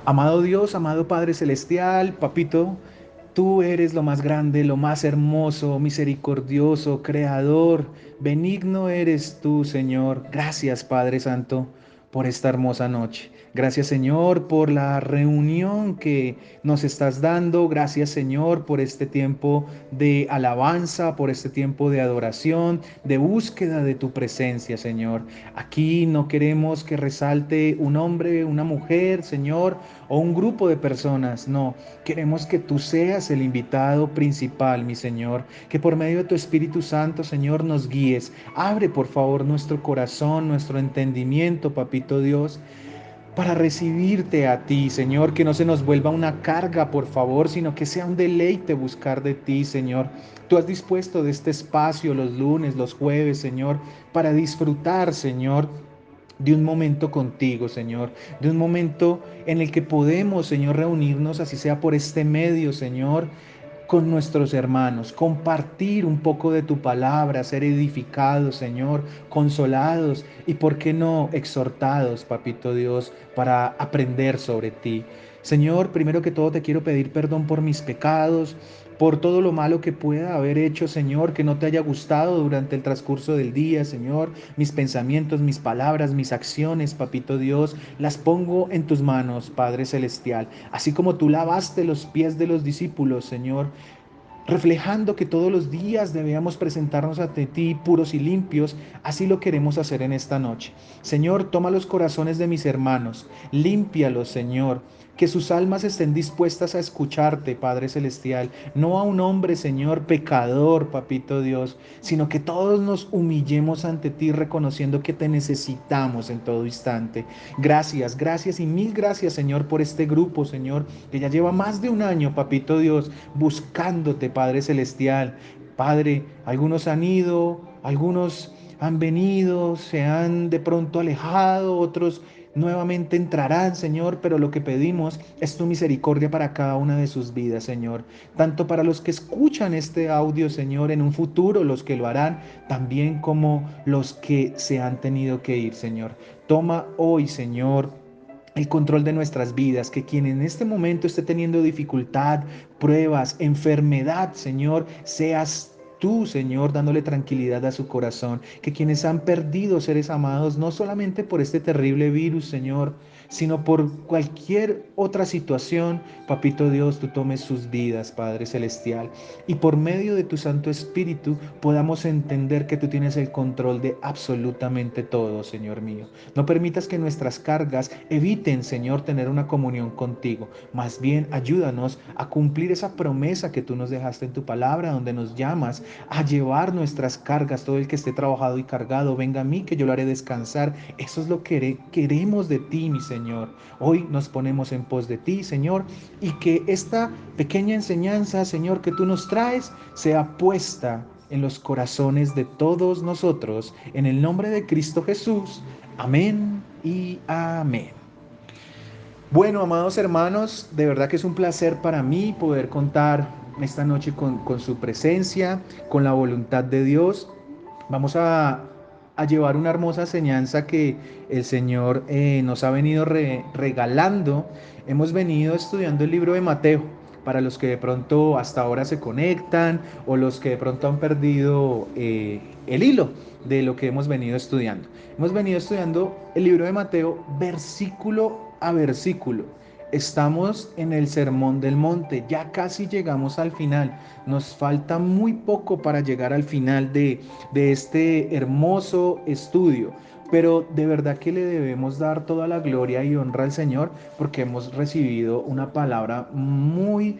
Amado Dios, amado Padre Celestial, Papito, tú eres lo más grande, lo más hermoso, misericordioso, creador, benigno eres tú, Señor. Gracias, Padre Santo, por esta hermosa noche. Gracias, Señor, por la reunión que nos estás dando. Gracias, Señor, por este tiempo de alabanza, por este tiempo de adoración, de búsqueda de tu presencia, Señor. Aquí no queremos que resalte un hombre, una mujer, Señor, o un grupo de personas. No, queremos que tú seas el invitado principal, mi Señor, que por medio de tu Espíritu Santo, Señor, nos guíes. Abre, por favor, nuestro corazón, nuestro entendimiento, Papito Dios, para recibirte a ti, Señor, que no se nos vuelva una carga, por favor, sino que sea un deleite buscar de ti, Señor. Tú has dispuesto de este espacio los lunes, los jueves, Señor, para disfrutar, Señor, de un momento contigo, Señor, de un momento en el que podemos, Señor, reunirnos, así sea por este medio, Señor, con nuestros hermanos, compartir un poco de tu palabra, ser edificados, Señor, consolados y, ¿por qué no, exhortados, Papito Dios, para aprender sobre ti? Señor, primero que todo te quiero pedir perdón por mis pecados, por todo lo malo que pueda haber hecho, Señor, que no te haya gustado durante el transcurso del día, Señor. Mis pensamientos, mis palabras, mis acciones, Papito Dios, las pongo en tus manos, Padre Celestial. Así como tú lavaste los pies de los discípulos, Señor, reflejando que todos los días debíamos presentarnos ante ti puros y limpios, así lo queremos hacer en esta noche. Señor, toma los corazones de mis hermanos, límpialos, Señor, que sus almas estén dispuestas a escucharte, Padre Celestial, no a un hombre, Señor, pecador, Papito Dios, sino que todos nos humillemos ante ti reconociendo que te necesitamos en todo instante. Gracias, gracias y mil gracias, Señor, por este grupo, Señor, que ya lleva más de un año, Papito Dios, buscándote, Padre Celestial. Padre, algunos han ido, algunos han venido, se han de pronto alejado, otros nuevamente entrarán, Señor, pero lo que pedimos es tu misericordia para cada una de sus vidas, Señor. Tanto para los que escuchan este audio, Señor, en un futuro, los que lo harán, también como los que se han tenido que ir, Señor. Toma hoy, Señor, el control de nuestras vidas, que quien en este momento esté teniendo dificultad, pruebas, enfermedad, Señor, seas tú, Señor, dándole tranquilidad a su corazón, que quienes han perdido seres amados, no solamente por este terrible virus, Señor, sino por cualquier otra situación, Papito Dios, tú tomes sus vidas, Padre Celestial, y por medio de tu Santo Espíritu podamos entender que tú tienes el control de absolutamente todo, Señor mío. No permitas que nuestras cargas eviten, Señor, tener una comunión contigo. Más bien, ayúdanos a cumplir esa promesa que tú nos dejaste en tu palabra, donde nos llamas a llevar nuestras cargas. Todo el que esté trabajado y cargado, venga a mí, que yo lo haré descansar. Eso es lo que queremos de ti, mi Señor. Hoy nos ponemos en pos de ti, Señor, y que esta pequeña enseñanza, Señor, que tú nos traes, sea puesta en los corazones de todos nosotros. En el nombre de Cristo Jesús. Amén y amén. Bueno, amados hermanos, de verdad que es un placer para mí poder contar esta noche con su presencia, con la voluntad de Dios. Vamos a llevar una hermosa enseñanza que el Señor nos ha venido regalando. Hemos venido estudiando el libro de Mateo. Para los que de pronto hasta ahora se conectan o los que de pronto han perdido el hilo de lo que hemos venido estudiando. Hemos venido estudiando el libro de Mateo versículo a versículo. Estamos en el Sermón del Monte, ya casi llegamos al final. Nos falta muy poco para llegar al final de este hermoso estudio. Pero de verdad que le debemos dar toda la gloria y honra al Señor porque hemos recibido una palabra muy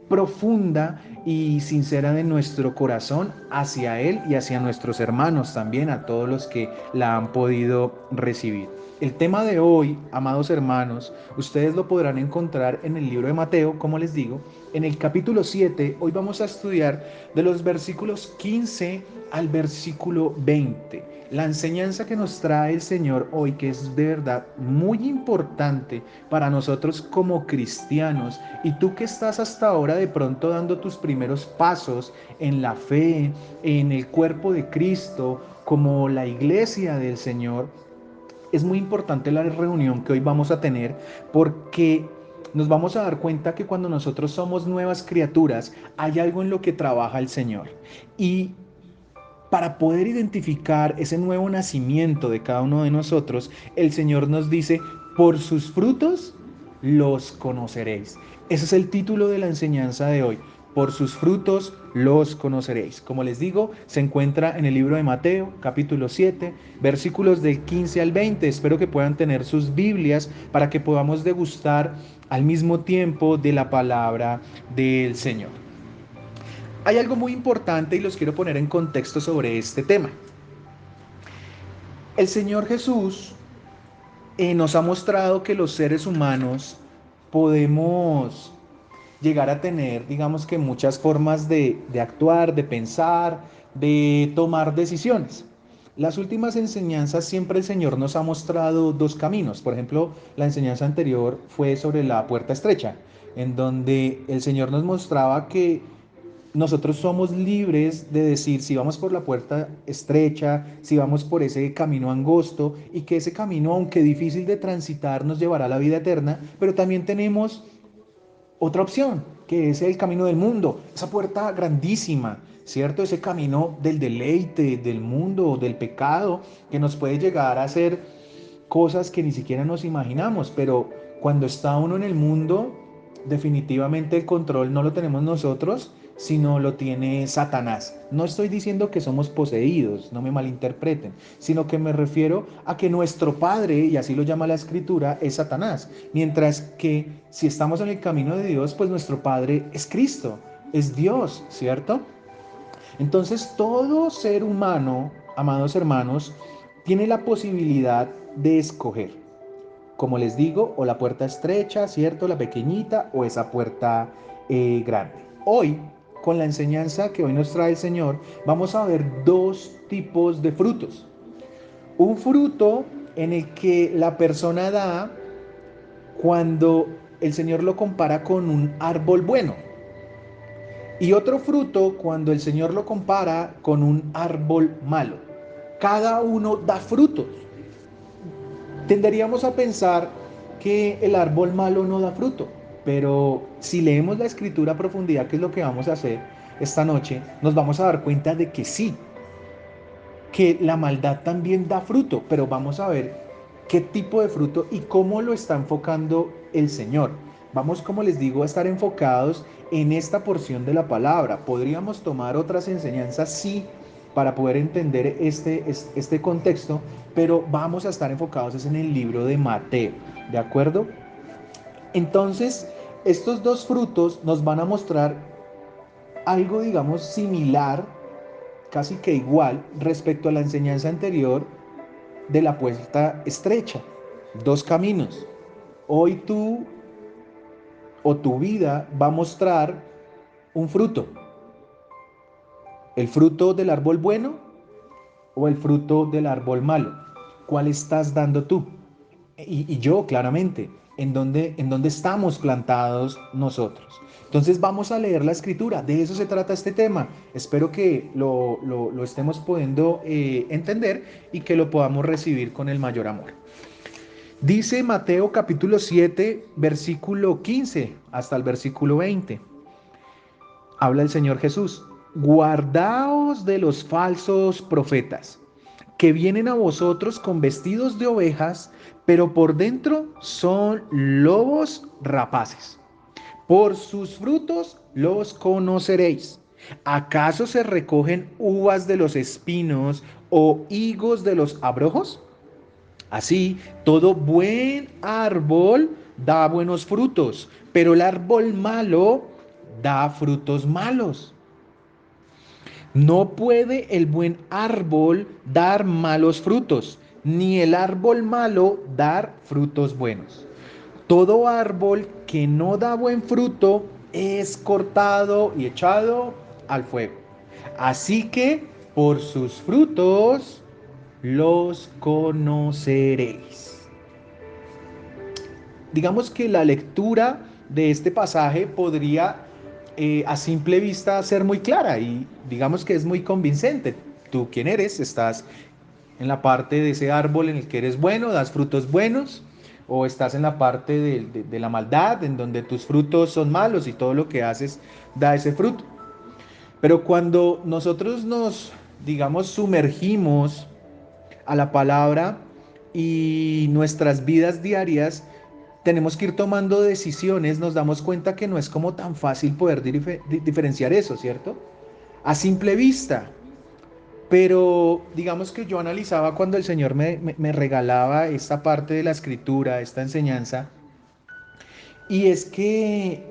profunda y sincera de nuestro corazón hacia Él y hacia nuestros hermanos también, a todos los que la han podido recibir. El tema de hoy, amados hermanos, ustedes lo podrán encontrar en el libro de Mateo, como les digo, en el capítulo 7. Hoy vamos a estudiar de los versículos 15 al versículo 20. La enseñanza que nos trae el Señor hoy, que es de verdad muy importante para nosotros como cristianos, y tú que estás hasta ahora de pronto dando tus primeros pasos en la fe, en el cuerpo de Cristo, como la iglesia del Señor, Es muy importante la reunión que hoy vamos a tener porque nos vamos a dar cuenta que cuando nosotros somos nuevas criaturas, hay algo en lo que trabaja el Señor. Y para poder identificar ese nuevo nacimiento de cada uno de nosotros, el Señor nos dice, por sus frutos los conoceréis. Ese es el título de la enseñanza de hoy. Por sus frutos los conoceréis. Como les digo, se encuentra en el libro de Mateo, capítulo 7, versículos del 15 al 20. Espero que puedan tener sus Biblias para que podamos degustar al mismo tiempo de la palabra del Señor. Hay algo muy importante y los quiero poner en contexto sobre este tema. El Señor Jesús nos ha mostrado que los seres humanos podemos llegar a tener, digamos que muchas formas de actuar, de pensar, de tomar decisiones. Las últimas enseñanzas siempre el Señor nos ha mostrado dos caminos. Por ejemplo, la enseñanza anterior fue sobre la puerta estrecha, en donde el Señor nos mostraba que nosotros somos libres de decir si vamos por la puerta estrecha, si vamos por ese camino angosto y que ese camino, aunque difícil de transitar, nos llevará a la vida eterna, pero también tenemos otra opción, que es el camino del mundo, esa puerta grandísima, ¿cierto? Ese camino del deleite, del mundo, del pecado, que nos puede llegar a hacer cosas que ni siquiera nos imaginamos, pero cuando está uno en el mundo, definitivamente el control no lo tenemos nosotros, sino lo tiene Satanás. No estoy diciendo que somos poseídos, no me malinterpreten, sino que me refiero a que nuestro padre, y así lo llama la escritura, es Satanás, mientras que si estamos en el camino de Dios, pues nuestro padre es Cristo, es Dios, ¿cierto? Entonces todo ser humano, amados hermanos, tiene la posibilidad de escoger, como les digo, o la puerta estrecha, ¿cierto? La pequeñita o esa puerta grande. Hoy, con la enseñanza que hoy nos trae el Señor, vamos a ver dos tipos de frutos. Un fruto en el que la persona da cuando el Señor lo compara con un árbol bueno. Y otro fruto cuando el Señor lo compara con un árbol malo. Cada uno da frutos. Tenderíamos a pensar que el árbol malo no da fruto, pero si leemos la escritura a profundidad, que es lo que vamos a hacer esta noche, nos vamos a dar cuenta de que sí, que la maldad también da fruto, pero vamos a ver qué tipo de fruto y cómo lo está enfocando el Señor. Vamos, como les digo, a estar enfocados en esta porción de la palabra. Podríamos tomar otras enseñanzas, sí, para poder entender este contexto, pero vamos a estar enfocados en el libro de Mateo, ¿de acuerdo? Entonces, estos dos frutos nos van a mostrar algo, digamos, similar, casi que igual, respecto a la enseñanza anterior de la puerta estrecha. Dos caminos. Hoy tú o tu vida va a mostrar un fruto. El fruto del árbol bueno o el fruto del árbol malo. ¿Cuál estás dando tú? Y yo, claramente, ¿en dónde estamos plantados nosotros? Entonces vamos a leer la escritura, de eso se trata este tema. Espero que lo estemos pudiendo entender y que lo podamos recibir con el mayor amor. Dice Mateo capítulo 7, versículo 15 hasta el versículo 20. Habla el Señor Jesús. Guardaos de los falsos profetas, que vienen a vosotros con vestidos de ovejas, pero por dentro son lobos rapaces. Por sus frutos los conoceréis. ¿Acaso se recogen uvas de los espinos o higos de los abrojos? Así, todo buen árbol da buenos frutos, pero el árbol malo da frutos malos. No puede el buen árbol dar malos frutos, ni el árbol malo dar frutos buenos. Todo árbol que no da buen fruto es cortado y echado al fuego. Así que por sus frutos los conoceréis. Digamos que la lectura de este pasaje podría a simple vista ser muy clara y digamos que es muy convincente. Tú quién eres, estás en la parte de ese árbol en el que eres bueno, das frutos buenos, o estás en la parte de la maldad, en donde tus frutos son malos y todo lo que haces da ese fruto. Pero cuando nosotros nos, digamos, sumergimos a la palabra y nuestras vidas diarias, tenemos que ir tomando decisiones, nos damos cuenta que no es como tan fácil poder diferenciar eso, ¿cierto? A simple vista. Pero digamos que yo analizaba cuando el Señor me regalaba esta parte de la escritura, esta enseñanza, y es que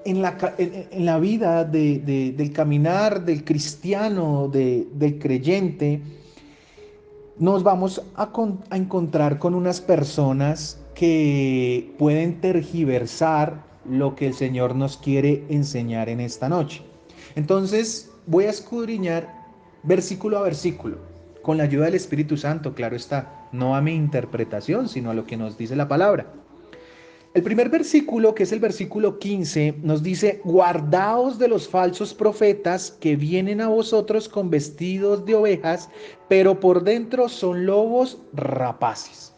en la vida del caminar del cristiano, del creyente, nos vamos a encontrar con unas personas que pueden tergiversar lo que el Señor nos quiere enseñar en esta noche. Entonces voy a escudriñar versículo a versículo, con la ayuda del Espíritu Santo, claro está, no a mi interpretación, sino a lo que nos dice la palabra. El primer versículo, que es el versículo 15, nos dice: guardaos de los falsos profetas que vienen a vosotros con vestidos de ovejas, pero por dentro son lobos rapaces.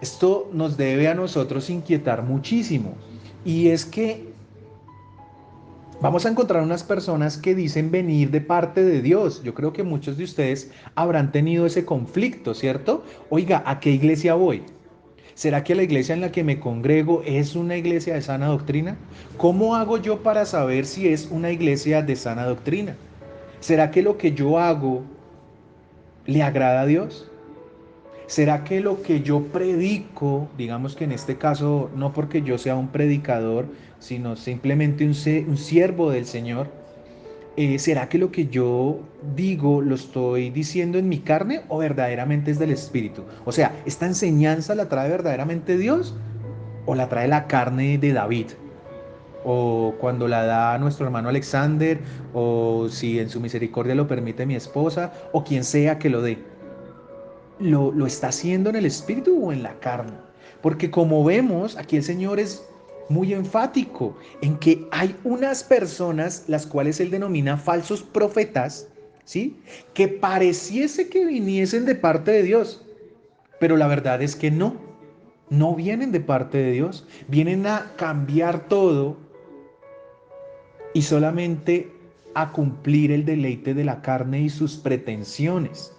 Esto nos debe a nosotros inquietar muchísimo. Y es que vamos a encontrar unas personas que dicen venir de parte de Dios. Yo creo que muchos de ustedes habrán tenido ese conflicto, ¿cierto? Oiga, ¿a qué iglesia voy? ¿Será que la iglesia en la que me congrego es una iglesia de sana doctrina? ¿Cómo hago yo para saber si es una iglesia de sana doctrina? ¿Será que lo que yo hago le agrada a Dios? ¿Será que lo que yo predico, digamos que en este caso no porque yo sea un predicador, sino simplemente un siervo del Señor, ¿será que lo que yo digo lo estoy diciendo en mi carne o verdaderamente es del Espíritu? O sea, ¿esta enseñanza la trae verdaderamente Dios o la trae la carne de David? O cuando la da nuestro hermano Alexander, o si en su misericordia lo permite mi esposa, o quien sea que lo dé. ¿Lo está haciendo en el espíritu o en la carne? Porque como vemos, aquí el Señor es muy enfático en que hay unas personas, las cuales él denomina falsos profetas, ¿sí? Que pareciese que viniesen de parte de Dios, pero la verdad es que no vienen de parte de Dios, vienen a cambiar todo y solamente a cumplir el deleite de la carne y sus pretensiones.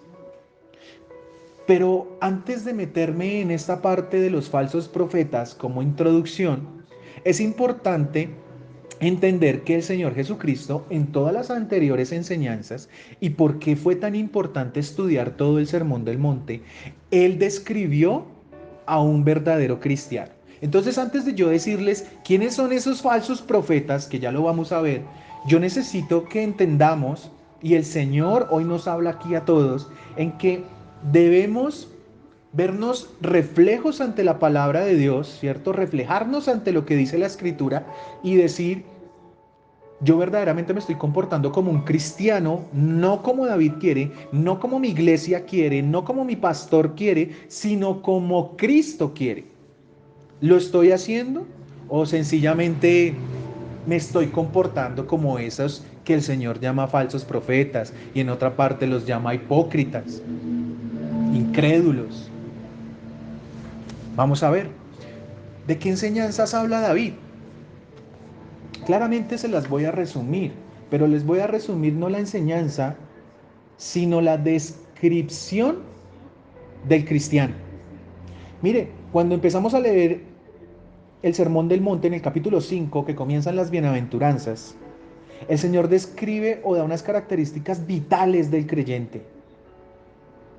Pero antes de meterme en esta parte de los falsos profetas como introducción, es importante entender que el Señor Jesucristo en todas las anteriores enseñanzas y por qué fue tan importante estudiar todo el Sermón del Monte, Él describió a un verdadero cristiano. Entonces, antes de yo decirles quiénes son esos falsos profetas, que ya lo vamos a ver, yo necesito que entendamos, y el Señor hoy nos habla aquí a todos, en que debemos vernos reflejos ante la palabra de Dios, ¿cierto? Reflejarnos ante lo que dice la Escritura y decir: yo verdaderamente me estoy comportando como un cristiano, no como David quiere, no como mi iglesia quiere, no como mi pastor quiere, sino como Cristo quiere. ¿Lo estoy haciendo o sencillamente me estoy comportando como esos que el Señor llama falsos profetas y en otra parte los llama hipócritas, incrédulos? Vamos a ver, ¿de qué enseñanzas habla David? Claramente se las voy a resumir, pero les voy a resumir no la enseñanza, sino la descripción del cristiano. Mire, cuando empezamos a leer el Sermón del Monte en el capítulo 5, que comienzan las bienaventuranzas, el Señor describe o da unas características vitales del creyente.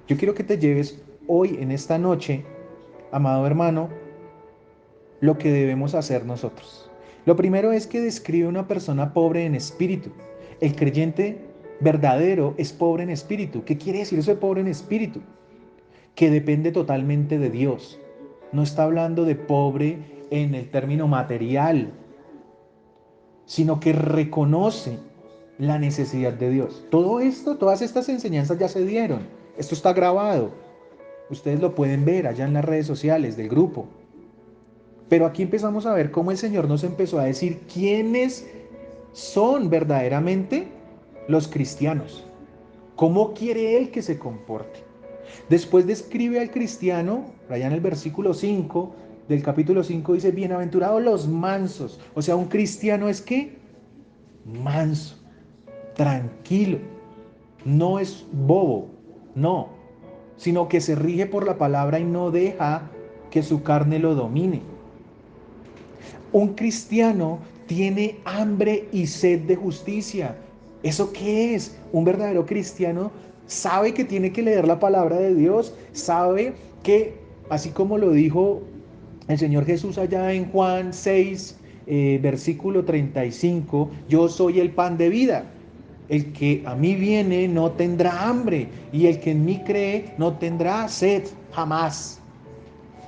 Yo quiero que te lleves hoy, en esta noche, amado hermano, lo que debemos hacer nosotros. Lo primero es que describe una persona pobre en espíritu. El creyente verdadero es pobre en espíritu. ¿Qué quiere decir eso de pobre en espíritu? Que depende totalmente de Dios. No está hablando de pobre en el término material, sino que reconoce la necesidad de Dios. Todo esto, todas estas enseñanzas ya se dieron. Esto está grabado. Ustedes lo pueden ver allá en las redes sociales del grupo. Pero aquí empezamos a ver cómo el Señor nos empezó a decir quiénes son verdaderamente los cristianos. ¿Cómo quiere Él que se comporte? Después describe al cristiano, allá en el versículo 5 del capítulo 5 dice, bienaventurados los mansos. O sea, un cristiano es ¿qué? Manso, tranquilo, no es bobo, no, sino que se rige por la palabra y no deja que su carne lo domine. Un cristiano tiene hambre y sed de justicia. ¿Eso qué es? Un verdadero cristiano sabe que tiene que leer la palabra de Dios, sabe que, así como lo dijo el Señor Jesús allá en Juan 6, versículo 35, yo soy el pan de vida. El que a mí viene no tendrá hambre y el que en mí cree no tendrá sed jamás.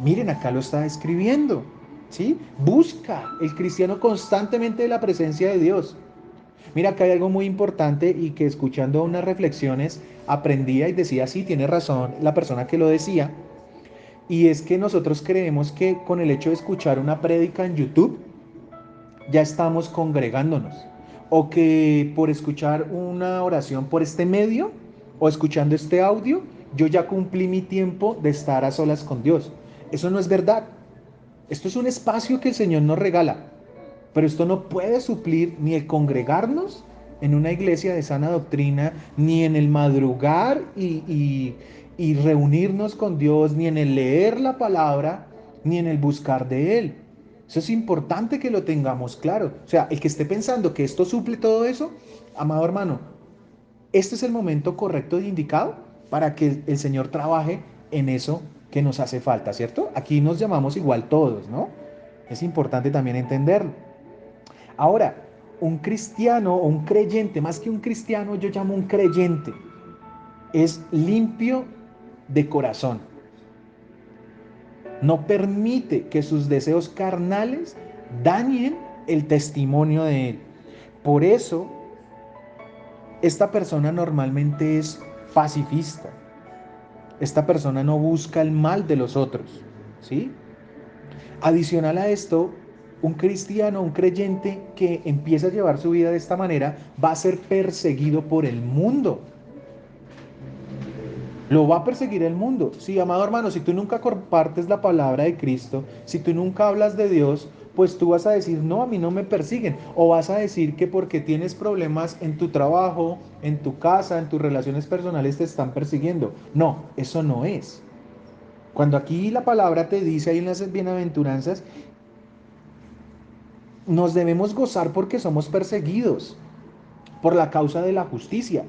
Miren, acá lo está escribiendo, ¿sí? Busca el cristiano constantemente la presencia de Dios. Mira, acá hay algo muy importante y que escuchando unas reflexiones aprendía y decía, sí, tiene razón la persona que lo decía, y es que nosotros creemos que con el hecho de escuchar una prédica en YouTube ya estamos congregándonos, o que por escuchar una oración por este medio o escuchando este audio, yo ya cumplí mi tiempo de estar a solas con Dios. Eso no es verdad. Esto es un espacio que el Señor nos regala, pero esto no puede suplir ni el congregarnos en una iglesia de sana doctrina, ni en el madrugar y reunirnos con Dios, ni en el leer la palabra, ni en el buscar de Él. Eso es importante que lo tengamos claro. O sea, el que esté pensando que esto suple todo eso, amado hermano, este es el momento correcto e indicado para que el Señor trabaje en eso que nos hace falta, ¿cierto? Aquí nos llamamos igual todos, ¿no? Es importante también entenderlo. Ahora, un cristiano o un creyente, más que un cristiano, yo llamo un creyente, es limpio de corazón. No permite que sus deseos carnales dañen el testimonio de él. Por eso, esta persona normalmente es pacifista. Esta persona no busca el mal de los otros, ¿sí? Adicional a esto, un cristiano, un creyente que empieza a llevar su vida de esta manera, va a ser perseguido por el mundo. Lo va a perseguir el mundo. Sí, amado hermano, si tú nunca compartes la palabra de Cristo, si tú nunca hablas de Dios, pues tú vas a decir, no, a mí no me persiguen. O vas a decir que porque tienes problemas en tu trabajo, en tu casa, en tus relaciones personales, te están persiguiendo. No, eso no es. Cuando aquí la palabra te dice ahí en las bienaventuranzas, nos debemos gozar porque somos perseguidos por la causa de la justicia.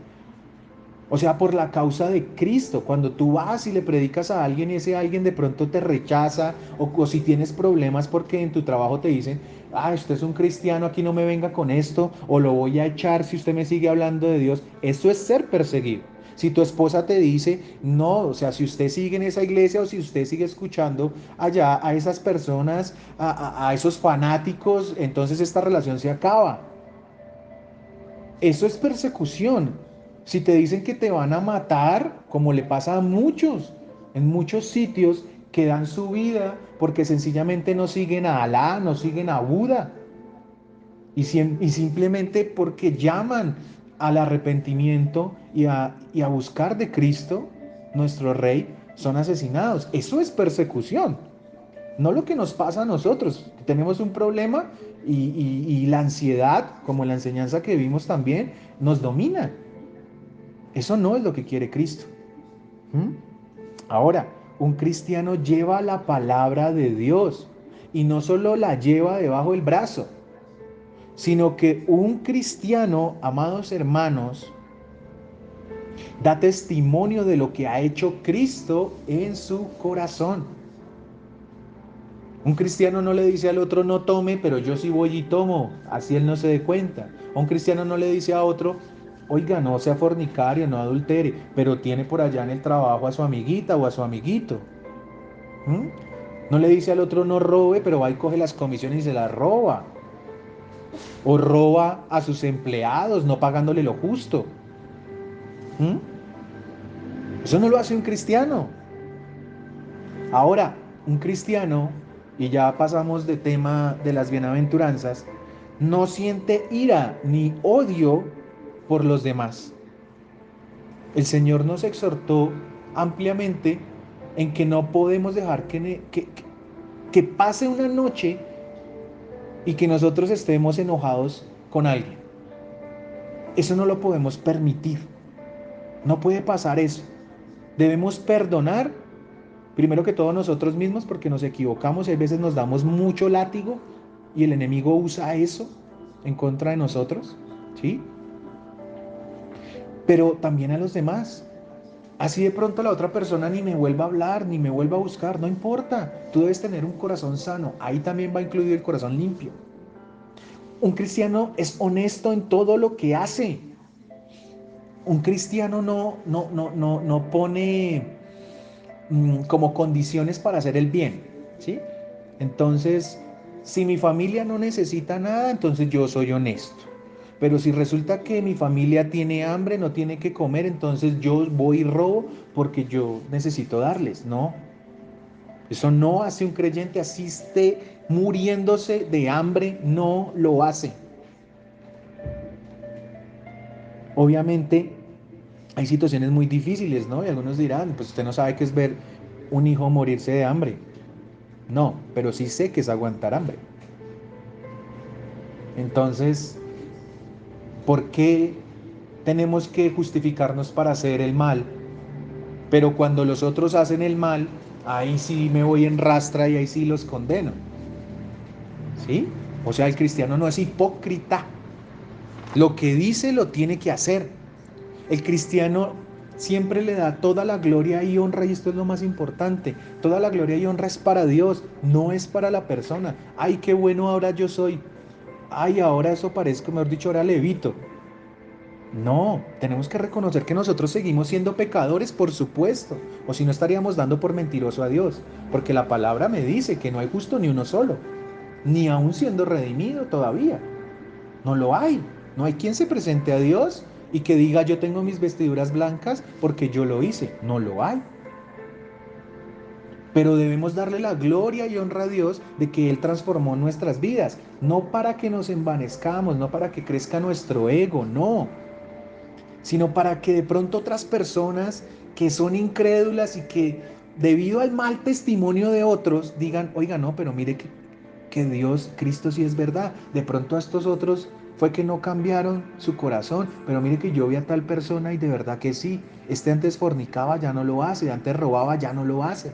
O sea, por la causa de Cristo. Cuando tú vas y le predicas a alguien y ese alguien de pronto te rechaza, o si tienes problemas porque en tu trabajo te dicen, ah, usted es un cristiano, aquí no me venga con esto, o lo voy a echar si usted me sigue hablando de Dios. Eso es ser perseguido. Si tu esposa te dice, no, o sea, si usted sigue en esa iglesia o si usted sigue escuchando allá a esas personas, a esos fanáticos, entonces esta relación se acaba. Eso es persecución. Si te dicen que te van a matar, como le pasa a muchos, en muchos sitios que dan su vida porque sencillamente no siguen a Alá, no siguen a Buda, y simplemente porque llaman al arrepentimiento y a buscar de Cristo, nuestro Rey, son asesinados. Eso es persecución. No lo que nos pasa a nosotros. Tenemos un problema y la ansiedad, como la enseñanza que vimos también, nos domina. Eso no es lo que quiere Cristo. ¿Mm? Ahora, un cristiano lleva la palabra de Dios y no solo la lleva debajo del brazo, sino que un cristiano, amados hermanos, da testimonio de lo que ha hecho Cristo en su corazón. Un cristiano no le dice al otro no tome, pero yo sí voy y tomo, así él no se dé cuenta. Un cristiano no le dice a otro, oiga, no sea fornicario, no adultere, pero tiene por allá en el trabajo a su amiguita o a su amiguito. ¿Mm? No le dice al otro no robe, pero va y coge las comisiones y se las roba. O roba a sus empleados, no pagándole lo justo. ¿Mm? Eso no lo hace un cristiano. Ahora, un cristiano, y ya pasamos de tema de las bienaventuranzas, no siente ira ni odio por los demás. El Señor nos exhortó ampliamente en que no podemos dejar que pase una noche y que nosotros estemos enojados con alguien. Eso no lo podemos permitir. No puede pasar eso. Debemos perdonar, primero que todo nosotros mismos, porque nos equivocamos y a veces nos damos mucho látigo y el enemigo usa eso en contra de nosotros, ¿sí? Pero también a los demás. Así de pronto la otra persona ni me vuelva a hablar, ni me vuelva a buscar, no importa. Tú debes tener un corazón sano. Ahí también va incluido el corazón limpio. Un cristiano es honesto en todo lo que hace. Un cristiano no pone como condiciones para hacer el bien, ¿sí? Entonces, si mi familia no necesita nada, entonces yo soy honesto. Pero si resulta que mi familia tiene hambre, no tiene que comer, entonces yo voy y robo porque yo necesito darles. No, eso no hace un creyente, así esté muriéndose de hambre, no lo hace. Obviamente hay situaciones muy difíciles, ¿no? Y algunos dirán, pues usted no sabe qué es ver un hijo morirse de hambre. No, pero sí sé que es aguantar hambre. Entonces, ¿por qué tenemos que justificarnos para hacer el mal? Pero cuando los otros hacen el mal, ahí sí me voy en rastra y ahí sí los condeno. ¿Sí? O sea, el cristiano no es hipócrita. Lo que dice lo tiene que hacer. El cristiano siempre le da toda la gloria y honra, y esto es lo más importante. Toda la gloria y honra es para Dios, no es para la persona. Ay, qué bueno ahora yo soy. Ay, ahora eso parezco, mejor dicho, ahora levito. No, tenemos que reconocer que nosotros seguimos siendo pecadores, por supuesto, o si no estaríamos dando por mentiroso a Dios, porque la palabra me dice que no hay justo ni uno solo, ni aún siendo redimido todavía. No lo hay. No hay quien se presente a Dios y que diga yo tengo mis vestiduras blancas porque yo lo hice. No lo hay. Pero debemos darle la gloria y honra a Dios de que Él transformó nuestras vidas, no para que nos envanezcamos, no para que crezca nuestro ego, no, sino para que de pronto otras personas que son incrédulas y que debido al mal testimonio de otros digan, oiga, no, pero mire que Dios, Cristo sí es verdad. De pronto a estos otros fue que no cambiaron su corazón, pero mire que yo vi a tal persona y de verdad que sí, este antes fornicaba, ya no lo hace, antes robaba, ya no lo hace.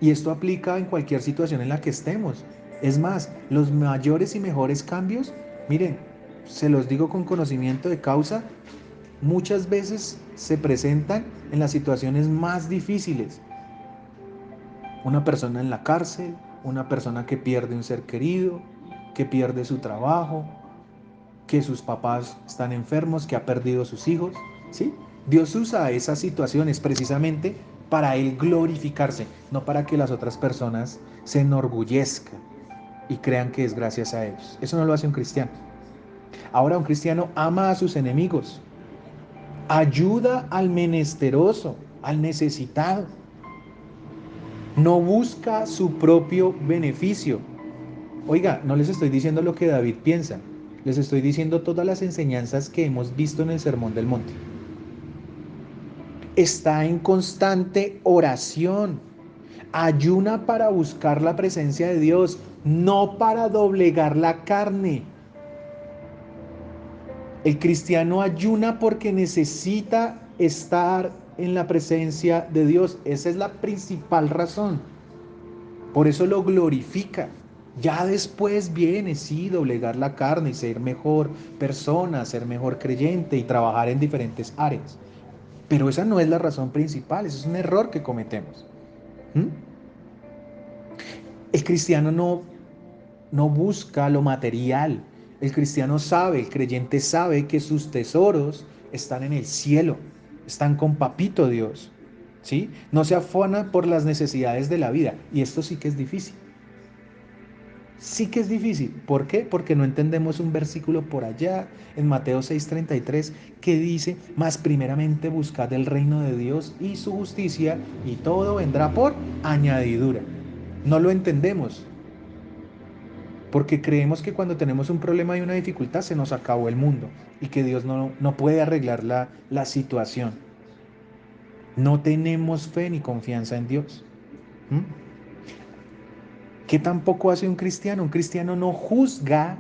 Y esto aplica en cualquier situación en la que estemos. Es más, los mayores y mejores cambios, miren, se los digo con conocimiento de causa, muchas veces se presentan en las situaciones más difíciles. Una persona en la cárcel, una persona que pierde un ser querido, que pierde su trabajo, que sus papás están enfermos, que ha perdido sus hijos, ¿sí? Dios usa esas situaciones precisamente para Él glorificarse, no para que las otras personas se enorgullezcan y crean que es gracias a ellos. Eso no lo hace un cristiano. Ahora un cristiano ama a sus enemigos, ayuda al menesteroso, al necesitado, no busca su propio beneficio. Oiga, no les estoy diciendo lo que David piensa, les estoy diciendo todas las enseñanzas que hemos visto en el Sermón del Monte. Está en constante oración, ayuna para buscar la presencia de Dios, no para doblegar la carne. El cristiano ayuna porque necesita estar en la presencia de Dios. Esa es la principal razón. Por eso lo glorifica. Ya después viene, sí, doblegar la carne y ser mejor persona, ser mejor creyente y trabajar en diferentes áreas. Pero esa no es la razón principal, ese es un error que cometemos. ¿Mm? El cristiano no busca lo material. El cristiano sabe, el creyente sabe que sus tesoros están en el cielo, están con Papito Dios. ¿Sí? No se afana por las necesidades de la vida. Y esto sí que es difícil. Sí que es difícil. ¿Por qué? Porque no entendemos un versículo por allá en Mateo 6:33 que dice, mas primeramente buscad el reino de Dios y su justicia y todo vendrá por añadidura. No lo entendemos. porque creemos que cuando tenemos un problema y una dificultad se nos acabó el mundo y que Dios no puede arreglar la situación. No tenemos fe ni confianza en Dios. ¿Mm? ¿Qué tampoco hace un cristiano? Un cristiano no juzga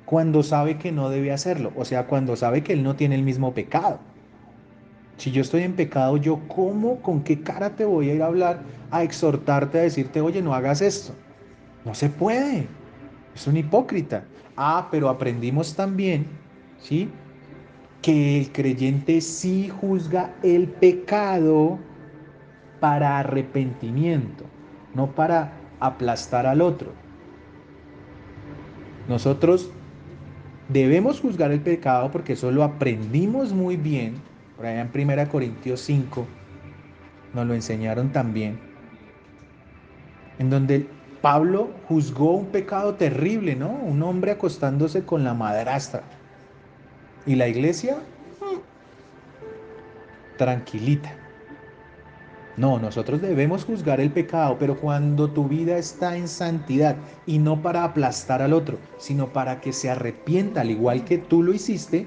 cuando sabe que no debe hacerlo, o sea, cuando sabe que él no tiene el mismo pecado. Si yo estoy en pecado, yo cómo, con qué cara te voy a ir a hablar, a exhortarte, a decirte, oye, no hagas esto. No se puede. Es un hipócrita. Ah, pero aprendimos también, ¿sí? Que el creyente sí juzga el pecado para arrepentimiento, no para aplastar al otro. Nosotros debemos juzgar el pecado porque eso lo aprendimos muy bien. Por allá en 1 Corintios 5 nos lo enseñaron también, en donde Pablo juzgó un pecado terrible, ¿no? Un hombre acostándose con la madrastra. Y la iglesia, tranquilita. No, nosotros debemos juzgar el pecado, pero cuando tu vida está en santidad y no para aplastar al otro, sino para que se arrepienta al igual que tú lo hiciste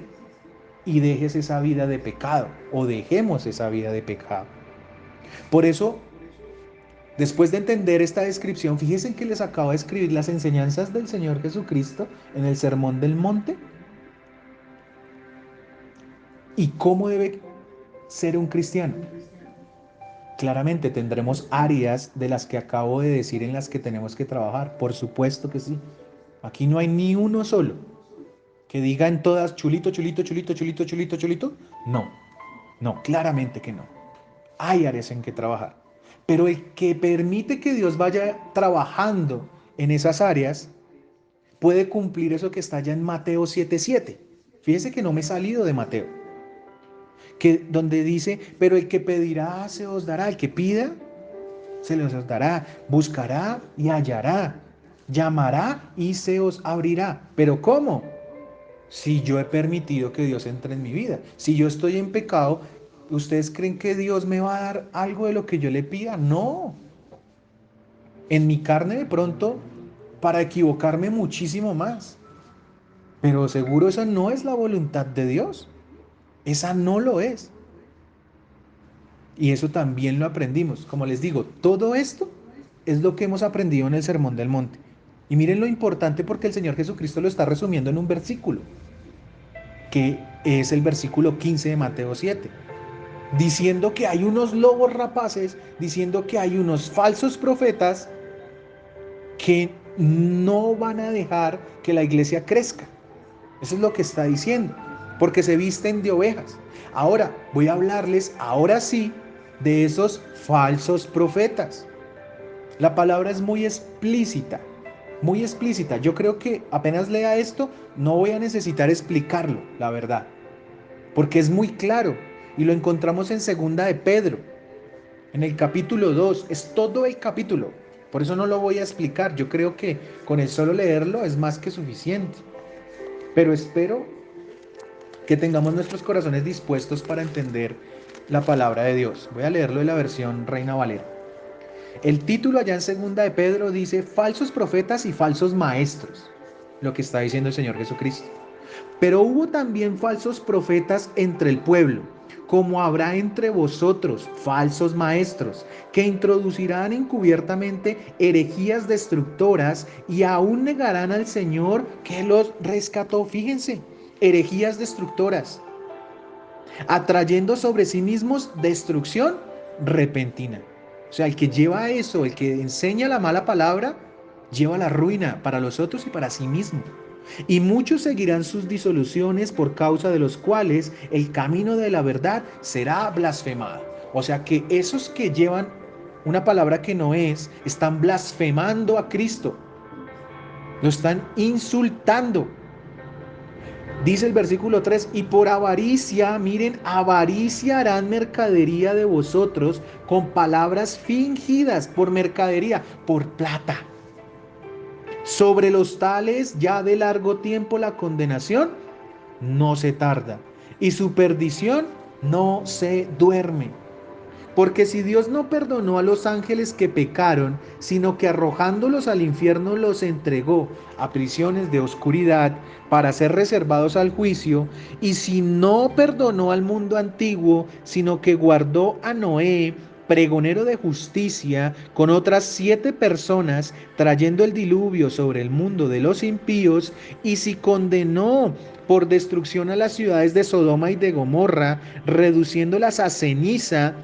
y dejes esa vida de pecado o dejemos esa vida de pecado. Por eso, después de entender esta descripción, fíjense que les acabo de escribir las enseñanzas del Señor Jesucristo en el Sermón del Monte y cómo debe ser un cristiano. Claramente tendremos áreas de las que acabo de decir en las que tenemos que trabajar. Por supuesto que sí. Aquí no hay ni uno solo que diga en todas chulito, chulito, chulito, chulito, chulito, chulito. No, no, claramente que no. Hay áreas en que trabajar. Pero el que permite que Dios vaya trabajando en esas áreas puede cumplir eso que está ya en Mateo 7:7. Fíjese que no me he salido de Mateo. Que donde dice, pero el que pedirá se os dará, el que pida se les dará, buscará y hallará, llamará y se os abrirá. ¿Pero cómo? Si yo he permitido que Dios entre en mi vida. Si yo estoy en pecado, ¿ustedes creen que Dios me va a dar algo de lo que yo le pida? No. En mi carne de pronto, para equivocarme muchísimo más. Pero seguro esa no es la voluntad de Dios. Esa no lo es. Y eso también lo aprendimos. Como les digo, todo esto es lo que hemos aprendido en el Sermón del Monte. Y miren lo importante porque el Señor Jesucristo lo está resumiendo en un versículo, que es el versículo 15 de Mateo 7, diciendo que hay unos lobos rapaces, diciendo que hay unos falsos profetas que no van a dejar que la iglesia crezca. Eso es lo que está diciendo, porque se visten de ovejas. Ahora voy a hablarles, ahora sí, de esos falsos profetas. La palabra es muy explícita, muy explícita. Yo creo que apenas lea esto, no voy a necesitar explicarlo, la verdad, porque es muy claro y lo encontramos en Segunda de Pedro, en el capítulo 2, es todo el capítulo. Por eso no lo voy a explicar. Yo creo que con el solo leerlo es más que suficiente. Pero espero que tengamos nuestros corazones dispuestos para entender la palabra de Dios. Voy a leerlo de la versión Reina Valera. El título allá en segunda de Pedro dice falsos profetas y falsos maestros, lo que está diciendo el Señor Jesucristo. Pero hubo también falsos profetas entre el pueblo, como habrá entre vosotros falsos maestros, que introducirán encubiertamente herejías destructoras y aún negarán al Señor que los rescató. Fíjense, herejías destructoras, atrayendo sobre sí mismos destrucción repentina. O sea, el que lleva eso, el que enseña la mala palabra, lleva la ruina para los otros y para sí mismo. Y muchos seguirán sus disoluciones por causa de los cuales el camino de la verdad será blasfemado. O sea que esos que llevan una palabra que no es, están blasfemando a Cristo. Lo están insultando. Dice el versículo 3, y por avaricia, miren, avaricia harán mercadería de vosotros con palabras fingidas por mercadería, por plata. Sobre los tales ya de largo tiempo la condenación no se tarda y su perdición no se duerme. Porque si Dios no perdonó a los ángeles que pecaron, sino que arrojándolos al infierno los entregó a prisiones de oscuridad para ser reservados al juicio, y si no perdonó al mundo antiguo, sino que guardó a Noé, pregonero de justicia, con otras 7 personas, trayendo el diluvio sobre el mundo de los impíos, y si condenó por destrucción a las ciudades de Sodoma y de Gomorra, reduciéndolas a ceniza,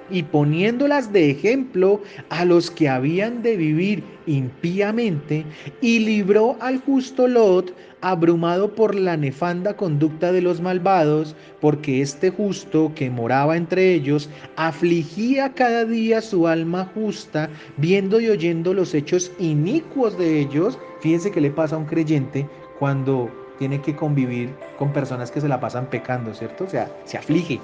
y poniéndolas de ejemplo a los que habían de vivir impíamente, y libró al justo Lot, abrumado por la nefanda conducta de los malvados, porque este justo que moraba entre ellos afligía cada día su alma justa, viendo y oyendo los hechos inicuos de ellos. Fíjense qué le pasa a un creyente cuando tiene que convivir con personas que se la pasan pecando, ¿cierto? O sea, se aflige.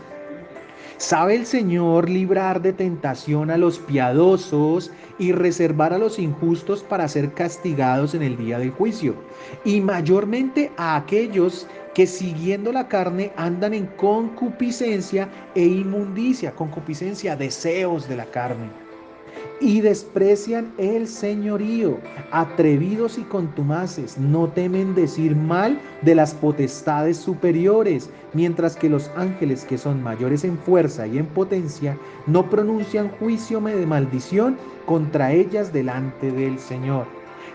¿Sabe el Señor librar de tentación a los piadosos y reservar a los injustos para ser castigados en el día del juicio? Y mayormente a aquellos que siguiendo la carne andan en concupiscencia e inmundicia, concupiscencia, deseos de la carne, y desprecian el señorío, atrevidos y contumaces, no temen decir mal de las potestades superiores, mientras que los ángeles que son mayores en fuerza y en potencia no pronuncian juicio de maldición contra ellas delante del Señor.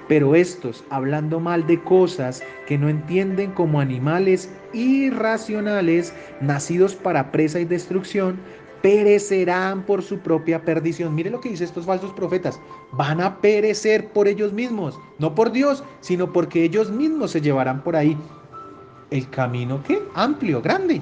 Pero estos, hablando mal de cosas que no entienden, como animales irracionales, nacidos para presa y destrucción, perecerán por su propia perdición. Mire lo que dice estos falsos profetas: van a perecer por ellos mismos, no por Dios, sino porque ellos mismos se llevarán por ahí el camino, ¿qué? Amplio, grande.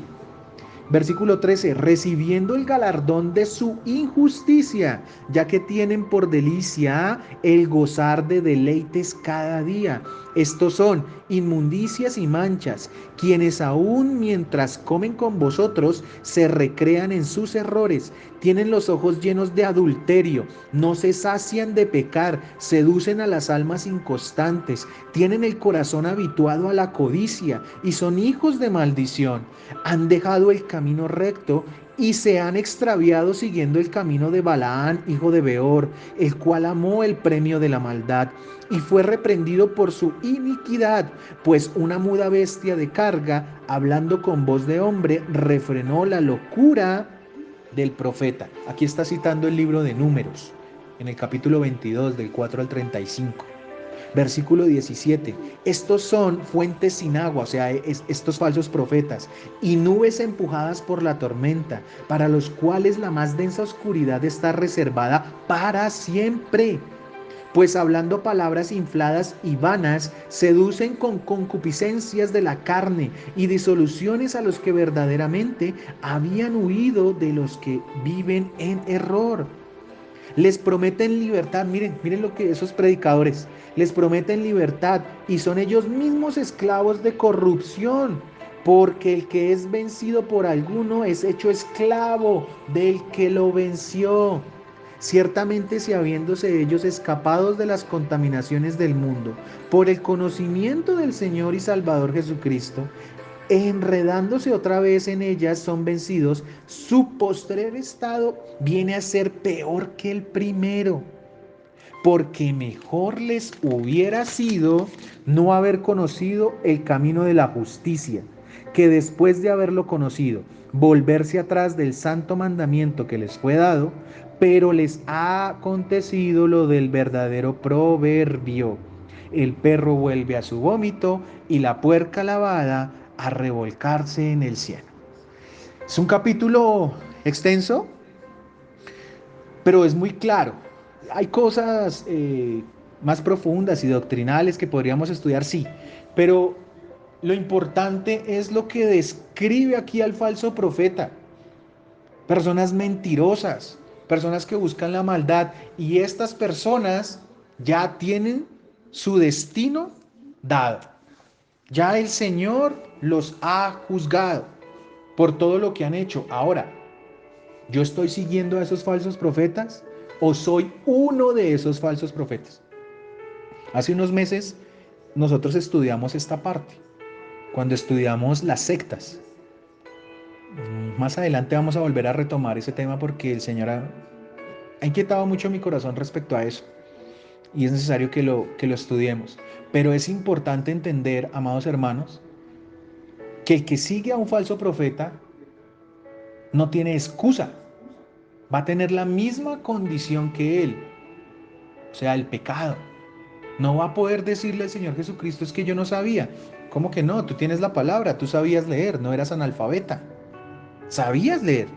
Versículo 13, recibiendo el galardón de su injusticia, ya que tienen por delicia el gozar de deleites cada día. Estos son inmundicias y manchas, quienes aún mientras comen con vosotros se recrean en sus errores, tienen los ojos llenos de adulterio, no se sacian de pecar, seducen a las almas inconstantes, tienen el corazón habituado a la codicia y son hijos de maldición. Han dejado el camino recto y se han extraviado siguiendo el camino de Balaán, hijo de Beor, el cual amó el premio de la maldad y fue reprendido por su iniquidad, pues una muda bestia de carga, hablando con voz de hombre, refrenó la locura del profeta. Aquí está citando el libro de Números, en el capítulo 22, del 4 al 35. Versículo 17, estos son fuentes sin agua, o sea, estos falsos profetas, y nubes empujadas por la tormenta, para los cuales la más densa oscuridad está reservada para siempre. Pues hablando palabras infladas y vanas, seducen con concupiscencias de la carne y disoluciones a los que verdaderamente habían huido de los que viven en error. Les prometen libertad. Miren lo que esos predicadores les prometen libertad y son ellos mismos esclavos de corrupción. Porque el que es vencido por alguno es hecho esclavo del que lo venció. Ciertamente, si habiéndose ellos escapados de las contaminaciones del mundo por el conocimiento del Señor y Salvador Jesucristo, enredándose otra vez en ellas, son vencidos, su postrer estado viene a ser peor que el primero, porque mejor les hubiera sido no haber conocido el camino de la justicia, que después de haberlo conocido, volverse atrás del santo mandamiento que les fue dado, pero les ha acontecido lo del verdadero proverbio: el perro vuelve a su vómito y la puerca lavada a revolcarse en el cielo. Es un capítulo extenso, pero es muy claro. Hay cosas más profundas y doctrinales que podríamos estudiar, sí, pero lo importante es lo que describe aquí al falso profeta: personas mentirosas, personas que buscan la maldad, y estas personas ya tienen su destino dado. Ya el Señor los ha juzgado por todo lo que han hecho. Ahora, ¿yo estoy siguiendo a esos falsos profetas o soy uno de esos falsos profetas? Hace unos meses nosotros estudiamos esta parte, cuando estudiamos las sectas. Más adelante vamos a volver a retomar ese tema porque el Señor ha inquietado mucho mi corazón respecto a eso y es necesario que lo estudiemos. Pero es importante entender, amados hermanos, que el que sigue a un falso profeta no tiene excusa, va a tener la misma condición que él, o sea, el pecado. No va a poder decirle al Señor Jesucristo, es que yo no sabía. ¿Cómo que no? Tú tienes la palabra, tú sabías leer, no eras analfabeta. Sabías leer.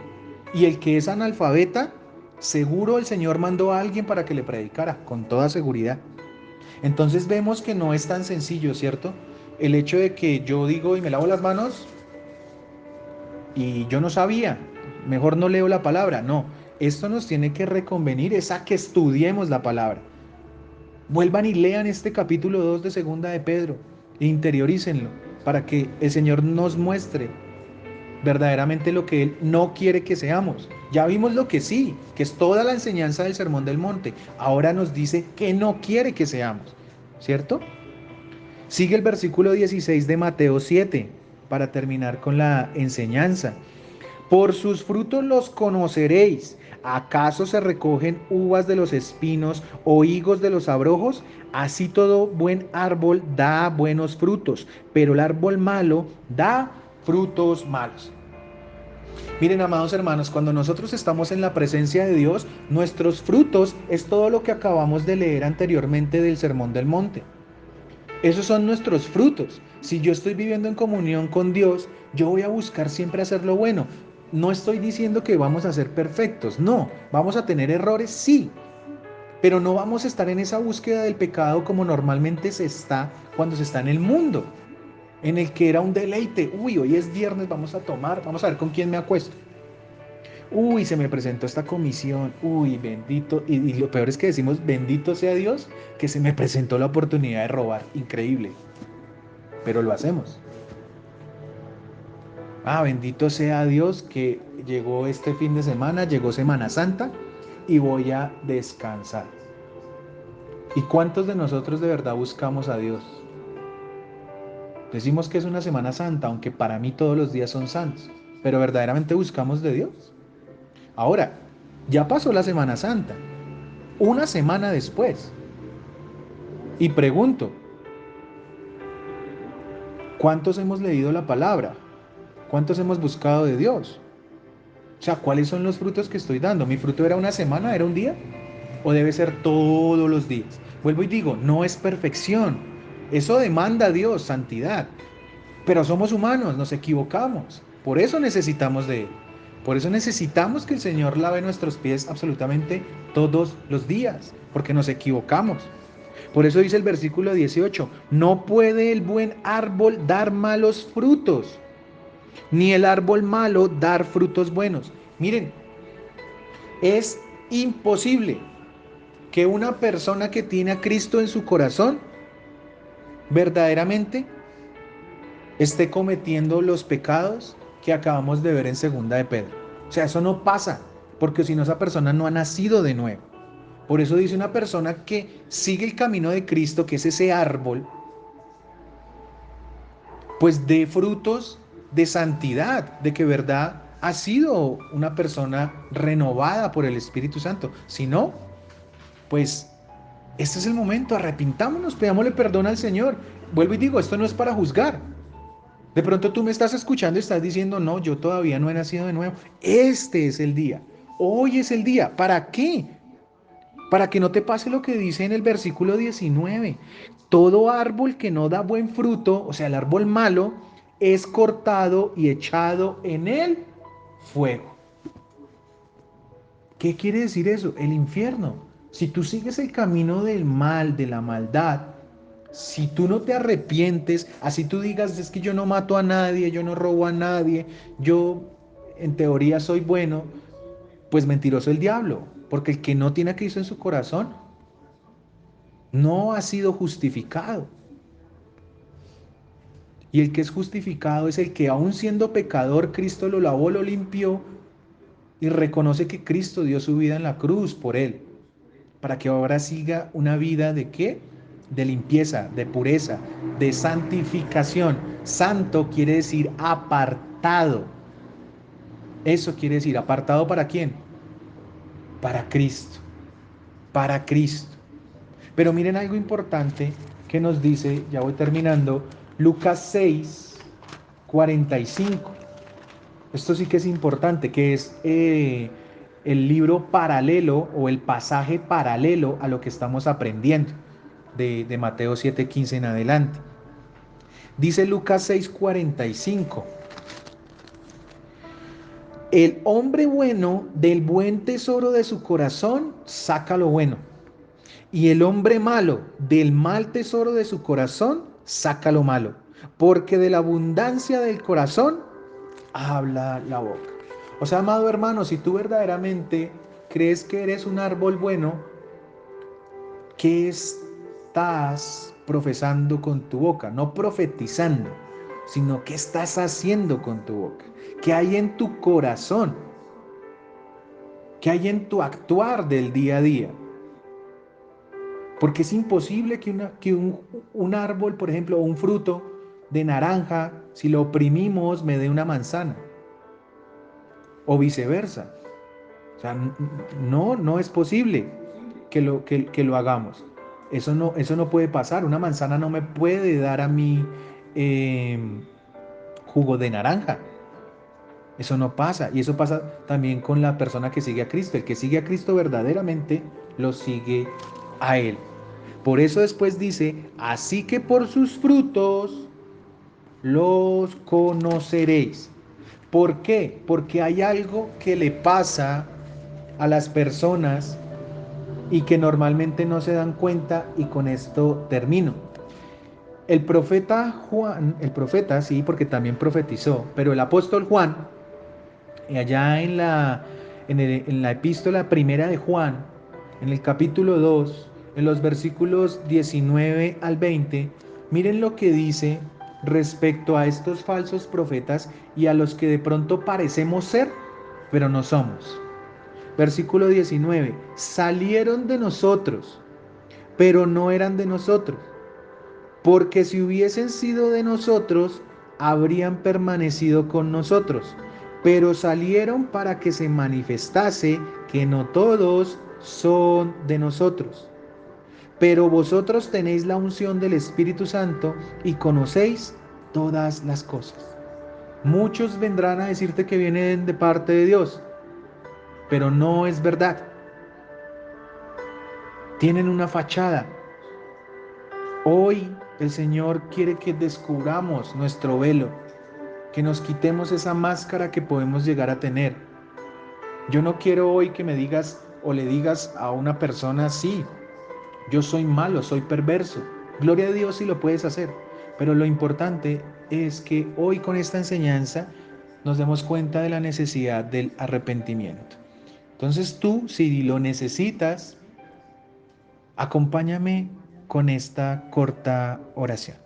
Y el que es analfabeta, seguro el Señor mandó a alguien para que le predicara, con toda seguridad. Entonces vemos que no es tan sencillo, ¿cierto? El hecho de que yo digo y me lavo las manos y yo no sabía, mejor no leo la palabra. No, esto nos tiene que reconvenir, es a que estudiemos la palabra. Vuelvan y lean este capítulo 2 de Segunda de Pedro e interiorícenlo para que el Señor nos muestre verdaderamente lo que Él no quiere que seamos. Ya vimos lo que sí, que es toda la enseñanza del Sermón del Monte. Ahora nos dice que no quiere que seamos, ¿cierto? Sigue el versículo 16 de Mateo 7 para terminar con la enseñanza. Por sus frutos los conoceréis. ¿Acaso se recogen uvas de los espinos o higos de los abrojos? Así todo buen árbol da buenos frutos, pero el árbol malo da frutos malos. Miren, amados hermanos, cuando nosotros estamos en la presencia de Dios, nuestros frutos es todo lo que acabamos de leer anteriormente del Sermón del Monte. Esos son nuestros frutos. Si yo estoy viviendo en comunión con Dios, yo voy a buscar siempre hacer lo bueno. No estoy diciendo que vamos a ser perfectos, no. Vamos a tener errores, sí. Pero no vamos a estar en esa búsqueda del pecado como normalmente se está cuando se está en el mundo, en el que era un deleite. Uy, hoy es viernes, vamos a tomar, vamos a ver con quién me acuesto. Uy, se me presentó esta comisión. Uy, bendito. Y lo peor es que decimos, bendito sea Dios, que se me presentó la oportunidad de robar. Increíble. Pero lo hacemos. Ah, bendito sea Dios que llegó este fin de semana, llegó Semana Santa y voy a descansar. ¿Y cuántos de nosotros de verdad buscamos a Dios? Decimos que es una Semana Santa, aunque para mí todos los días son santos, pero verdaderamente buscamos de Dios. Ahora, ya pasó la Semana Santa, una semana después, y pregunto, ¿cuántos hemos leído la palabra? ¿Cuántos hemos buscado de Dios? O sea, ¿cuáles son los frutos que estoy dando? ¿Mi fruto era una semana, era un día? ¿O debe ser todos los días? Vuelvo y digo, no es perfección. Eso demanda a Dios, santidad. Pero somos humanos, nos equivocamos. Por eso necesitamos de Él. Por eso necesitamos que el Señor lave nuestros pies absolutamente todos los días, porque nos equivocamos. Por eso dice el versículo 18, no puede el buen árbol dar malos frutos, ni el árbol malo dar frutos buenos. Miren, es imposible que una persona que tiene a Cristo en su corazón verdaderamente esté cometiendo los pecados que acabamos de ver en segunda de Pedro. O sea, eso no pasa, porque si no esa persona no ha nacido de nuevo. Por eso dice una persona que sigue el camino de Cristo, que es ese árbol, pues dé frutos de santidad, de que verdad ha sido una persona renovada por el Espíritu Santo. Si no, pues este es el momento, arrepintámonos, pidámosle perdón al Señor. Vuelvo y digo, esto no es para juzgar. De pronto tú me estás escuchando y estás diciendo, no, yo todavía no he nacido de nuevo. Este es el día. Hoy es el día. ¿Para qué? Para que no te pase lo que dice en el versículo 19. Todo árbol que no da buen fruto, o sea, el árbol malo, es cortado y echado en el fuego. ¿Qué quiere decir eso? El infierno. Si tú sigues el camino del mal, de la maldad, si tú no te arrepientes, así tú digas, es que yo no mato a nadie, yo no robo a nadie, yo en teoría soy bueno, pues mentiroso el diablo, porque el que no tiene a Cristo en su corazón no ha sido justificado. Y el que es justificado es el que aún siendo pecador, Cristo lo lavó, lo limpió y reconoce que Cristo dio su vida en la cruz por él, para que ahora siga una vida de ¿qué? De limpieza, de pureza, de santificación. Santo quiere decir apartado. Eso quiere decir, ¿apartado para quién? Para Cristo, para Cristo. Pero miren algo importante que nos dice, ya voy terminando, Lucas 6, 45. Esto sí que es importante, que es el libro paralelo o el pasaje paralelo a lo que estamos aprendiendo de Mateo 7:15 en adelante. Dice Lucas 6:45. El hombre bueno del buen tesoro de su corazón saca lo bueno. Y el hombre malo del mal tesoro de su corazón saca lo malo. Porque de la abundancia del corazón habla la boca. O sea, amado hermano, si tú verdaderamente crees que eres un árbol bueno, ¿qué estás profesando con tu boca? No profetizando, sino qué estás haciendo con tu boca. ¿Qué hay en tu corazón? ¿Qué hay en tu actuar del día a día? Porque es imposible que un árbol, por ejemplo, o un fruto de naranja, si lo oprimimos, me dé una manzana. O viceversa. O sea, no es posible que lo hagamos. Eso no puede pasar. Una manzana no me puede dar a mí eh, jugo de naranja. Eso no pasa. Y eso pasa también con la persona que sigue a Cristo. El que sigue a Cristo verdaderamente lo sigue a Él. Por eso después dice, así que por sus frutos los conoceréis. ¿Por qué? Porque hay algo que le pasa a las personas y que normalmente no se dan cuenta, y con esto termino. El profeta Juan, el profeta sí, porque también profetizó, pero el apóstol Juan, allá en la epístola primera de Juan, en el capítulo 2, en los versículos 19 al 20, miren lo que dice respecto a estos falsos profetas y a los que de pronto parecemos ser, pero no somos. Versículo 19, salieron de nosotros, pero no eran de nosotros, porque si hubiesen sido de nosotros, habrían permanecido con nosotros, pero salieron para que se manifestase que no todos son de nosotros. Pero vosotros tenéis la unción del Espíritu Santo y conocéis todas las cosas. Muchos vendrán a decirte que vienen de parte de Dios, pero no es verdad. Tienen una fachada. Hoy el Señor quiere que descubramos nuestro velo, que nos quitemos esa máscara que podemos llegar a tener. Yo no quiero hoy que me digas o le digas a una persona, sí, yo soy malo, soy perverso. Gloria a Dios si lo puedes hacer. Pero lo importante es que hoy con esta enseñanza nos demos cuenta de la necesidad del arrepentimiento. Entonces tú, si lo necesitas, acompáñame con esta corta oración.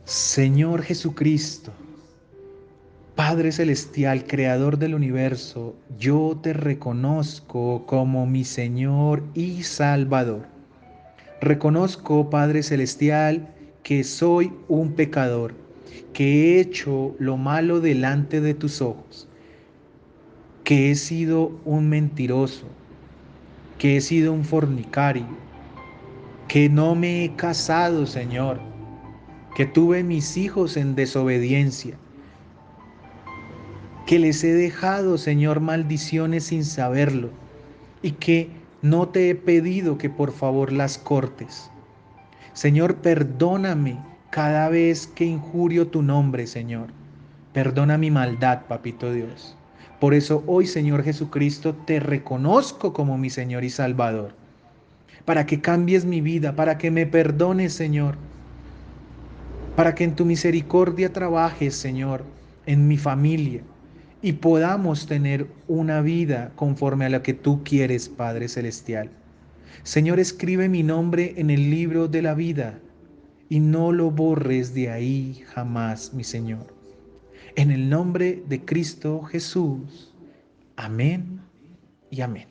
Señor Jesucristo, Padre Celestial, Creador del universo, yo te reconozco como mi Señor y Salvador. Reconozco, Padre Celestial, que soy un pecador, que he hecho lo malo delante de tus ojos, que he sido un mentiroso, que he sido un fornicario, que no me he casado, Señor, que tuve mis hijos en desobediencia, que les he dejado, Señor, maldiciones sin saberlo, y que no te he pedido que por favor las cortes. Señor, perdóname cada vez que injurio tu nombre, Señor. Perdona mi maldad, Papito Dios. Por eso hoy, Señor Jesucristo, te reconozco como mi Señor y Salvador. Para que cambies mi vida, para que me perdones, Señor. Para que en tu misericordia trabajes, Señor, en mi familia y podamos tener una vida conforme a la que tú quieres, Padre Celestial. Señor, escribe mi nombre en el libro de la vida y no lo borres de ahí jamás, mi Señor. En el nombre de Cristo Jesús. Amén y amén.